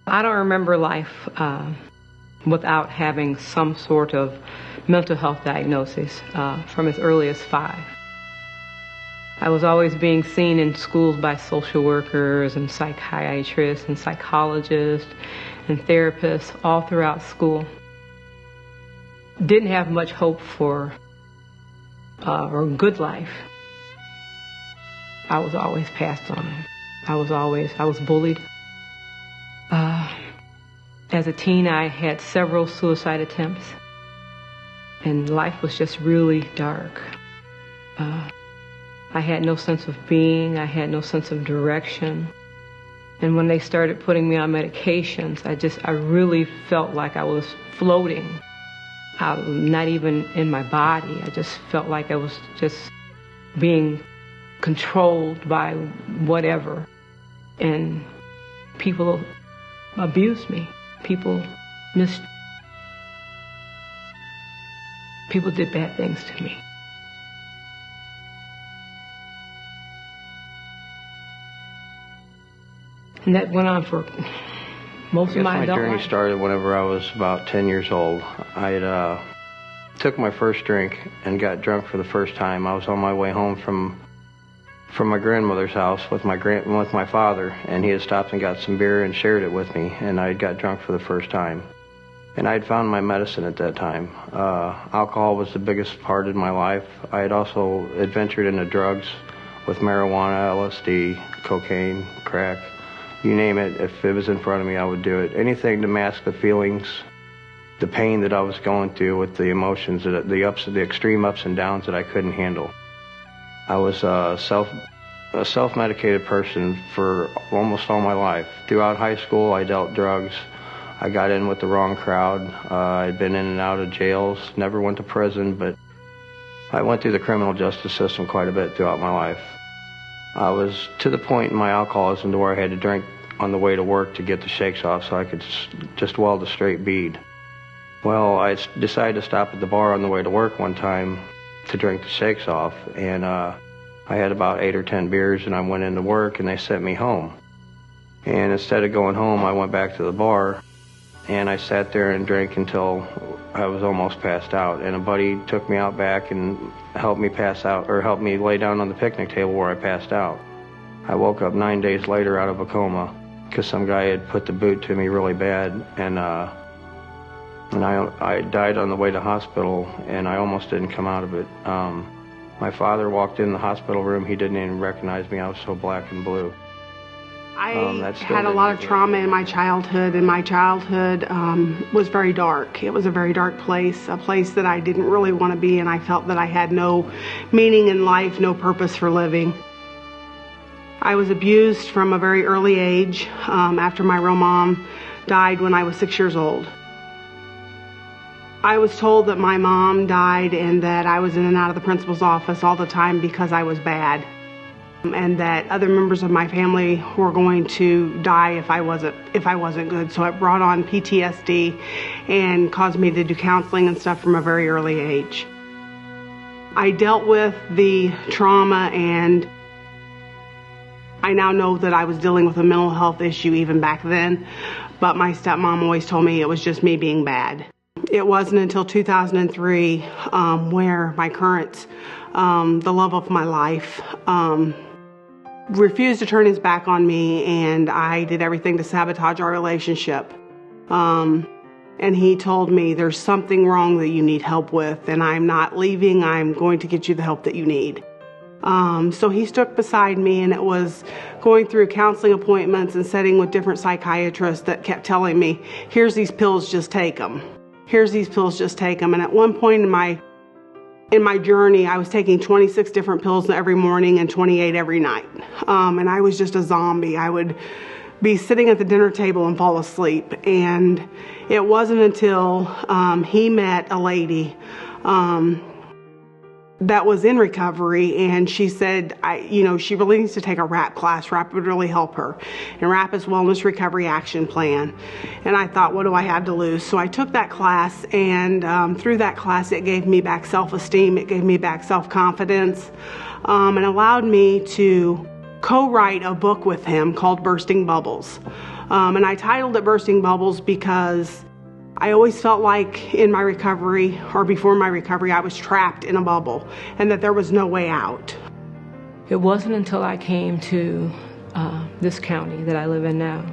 I don't remember life without having some sort of mental health diagnosis from as early as 5. I was always being seen in schools by social workers and psychiatrists and psychologists and therapists all throughout school. Didn't have much hope for a good life. I was always passed on. I was bullied. As a teen, I had several suicide attempts, and life was just really dark. I had no sense of being. I had no sense of direction. And when they started putting me on medications, I really felt like I was floating. I was not even in my body. I just felt like I was just being controlled by whatever. And people abused me. People did bad things to me. And that went on for most of my adult life. My journey started whenever I was about 10 years old. I took my first drink and got drunk for the first time. I was on my way home from my grandmother's house with my father, and he had stopped and got some beer and shared it with me, and I got drunk for the first time. And I had found my medicine at that time. Alcohol was the biggest part in my life. I had also adventured into drugs with marijuana, LSD, cocaine, crack. You name it, if it was in front of me, I would do it. Anything to mask the feelings, the pain that I was going through with the emotions, the extreme ups and downs that I couldn't handle. I was a self-medicated person for almost all my life. Throughout high school, I dealt drugs. I got in with the wrong crowd. I'd been in and out of jails, never went to prison, but I went through the criminal justice system quite a bit throughout my life. I was to the point in my alcoholism to where I had to drink on the way to work to get the shakes off so I could just weld a straight bead. Well, I decided to stop at the bar on the way to work one time to drink the shakes off, and I had about 8 or 10 beers, and I went into work, and they sent me home. And instead of going home, I went back to the bar, and I sat there and drank until I was almost passed out. And a buddy took me out back and helped me pass out, or helped me lay down on the picnic table where I passed out. I woke up 9 days later out of a coma because some guy had put the boot to me really bad, and I died on the way to hospital, and I almost didn't come out of it. My father walked in the hospital room. He didn't even recognize me. I was so black and blue. I had a lot of trauma in my childhood, and my childhood was very dark. It was a very dark place, a place that I didn't really want to be, and I felt that I had no meaning in life, no purpose for living. I was abused from a very early age after my real mom died when I was 6 years old. I was told that my mom died and that I was in and out of the principal's office all the time because I was bad, and that other members of my family were going to die if I wasn't good. So it brought on PTSD and caused me to do counseling and stuff from a very early age. I dealt with the trauma, and I now know that I was dealing with a mental health issue even back then, but my stepmom always told me it was just me being bad. It wasn't until 2003 where my current, the love of my life, refused to turn his back on me, and I did everything to sabotage our relationship. And he told me, there's something wrong that you need help with, and I'm not leaving. I'm going to get you the help that you need. So he stood beside me, and it was going through counseling appointments and sitting with different psychiatrists that kept telling me, here's these pills, just take them. Here's these pills, just take them. And at one point in my journey, I was taking 26 different pills every morning and 28 every night. And I was just a zombie. I would be sitting at the dinner table and fall asleep. And it wasn't until he met a lady that was in recovery, and she said, she really needs to take a RAP class. RAP would really help her. And RAP is Wellness Recovery Action Plan. And I thought, what do I have to lose? So I took that class, and through that class, it gave me back self-esteem. It gave me back self-confidence, and allowed me to co-write a book with him called Bursting Bubbles. And I titled it Bursting Bubbles because I always felt like in my recovery or before my recovery, I was trapped in a bubble and that there was no way out. It wasn't until I came to this county that I live in now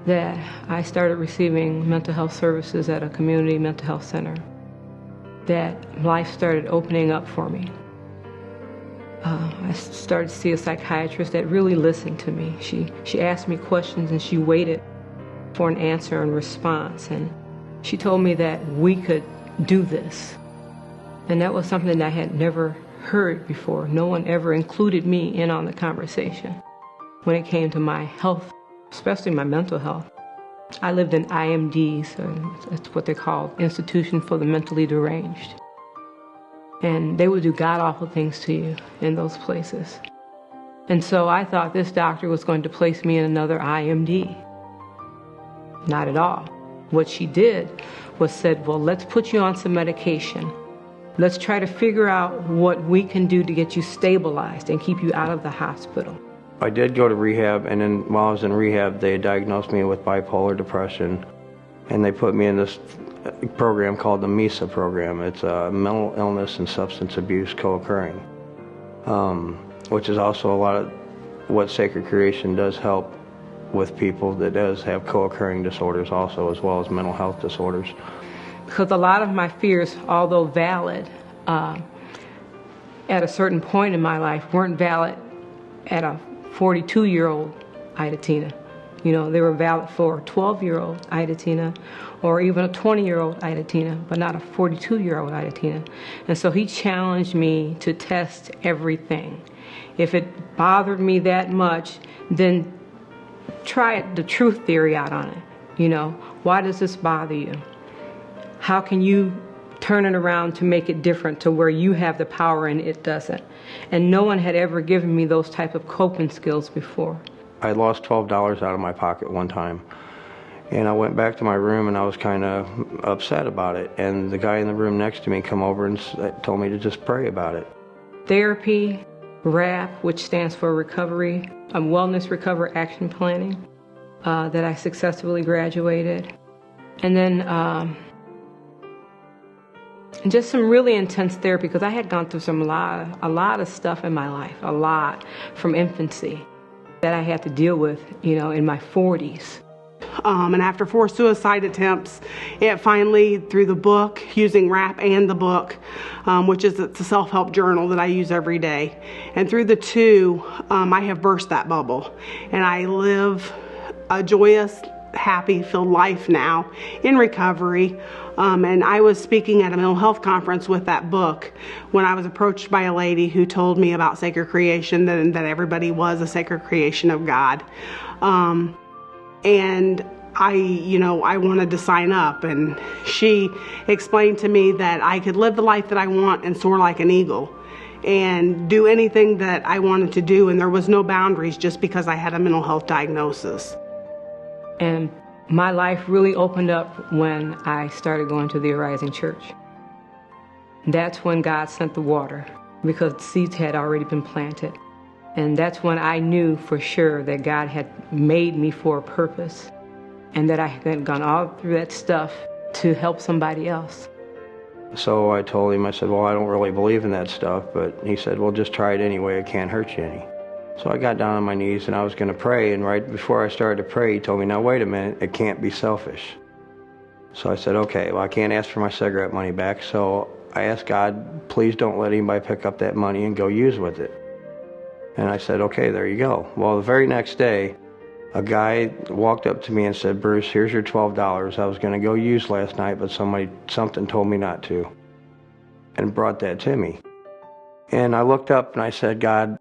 that I started receiving mental health services at a community mental health center, that life started opening up for me. I started to see a psychiatrist that really listened to me. She asked me questions and she waited for an answer and response, and she told me that we could do this. And that was something that I had never heard before. No one ever included me in on the conversation when it came to my health, especially my mental health. I lived in IMDs, that's what they call Institution for the Mentally Deranged. And they would do god-awful things to you in those places. And so I thought this doctor was going to place me in another IMD. Not at all. What she did was said, well, let's put you on some medication. Let's try to figure out what we can do to get you stabilized and keep you out of the hospital. I did go to rehab, and then while I was in rehab, they diagnosed me with bipolar depression, and they put me in this program called the MESA program. It's mental illness and substance abuse co-occurring, which is also a lot of what Sacred Creation does help with people that does have co-occurring disorders also, as well as mental health disorders. Because a lot of my fears, although valid at a certain point in my life, weren't valid at a 42-year-old Ida Tina. You know, they were valid for a 12-year-old Ida Tina or even a 20-year-old Ida Tina, but not a 42-year-old Ida Tina. And so he challenged me to test everything. If it bothered me that much, then try the truth theory out on it. You know, why does this bother you? How can you turn it around to make it different to where you have the power and it doesn't? And no one had ever given me those type of coping skills before. I lost $12 out of my pocket one time, and I went back to my room and I was kind of upset about it, and the guy in the room next to me come over and told me to just pray about it. Therapy, RAP, which stands for Recovery, Wellness Recovery Action Planning, that I successfully graduated. And then just some really intense therapy, because I had gone through a lot of stuff in my life, a lot from infancy that I had to deal with, you know, in my 40s. And after 4 suicide attempts, it finally, through the book, using RAP and the book, which is it's a self-help journal that I use every day, and through the two, I have burst that bubble, and I live a joyous, happy, filled life now in recovery. And I was speaking at a mental health conference with that book when I was approached by a lady who told me about sacred creation, that everybody was a sacred creation of God. And I wanted to sign up, and she explained to me that I could live the life that I want and soar like an eagle and do anything that I wanted to do, and there was no boundaries just because I had a mental health diagnosis. And my life really opened up when I started going to the Arising Church. That's when God sent the water, because the seeds had already been planted. And that's when I knew for sure that God had made me for a purpose, and that I had gone all through that stuff to help somebody else. So I told him, I said, well, I don't really believe in that stuff, but he said, well, just try it anyway, it can't hurt you any. So I got down on my knees and I was going to pray, and right before I started to pray, he told me, now wait a minute, it can't be selfish. So I said, okay, well, I can't ask for my cigarette money back, so I asked God, please don't let anybody pick up that money and go use with it. And I said, okay, there you go. Well, the very next day, a guy walked up to me and said, Bruce, here's your $12 I was going to go use last night, but something told me not to, and brought that to me. And I looked up and I said, God,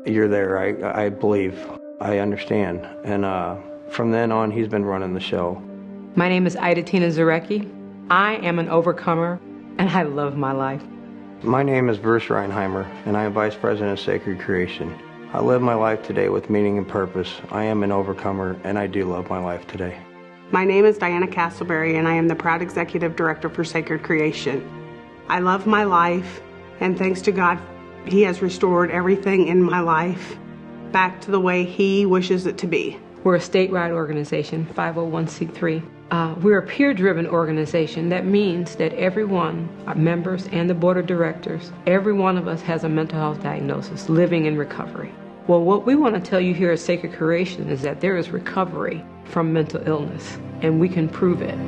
you're there. I believe. I understand. And from then on, he's been running the show. My name is Ida Tina Zarecki. I am an overcomer, and I love my life. My name is Bruce Reinheimer, and I am Vice President of Sacred Creation. I live my life today with meaning and purpose. I am an overcomer, and I do love my life today. My name is Diana Castleberry, and I am the proud Executive Director for Sacred Creation. I love my life, and thanks to God, He has restored everything in my life back to the way He wishes it to be. We're a statewide organization, 501c3. We're a peer-driven organization. That means that everyone, our members and the board of directors, every one of us has a mental health diagnosis, living in recovery. Well, what we want to tell you here at Sacred Creation is that there is recovery from mental illness, and we can prove it.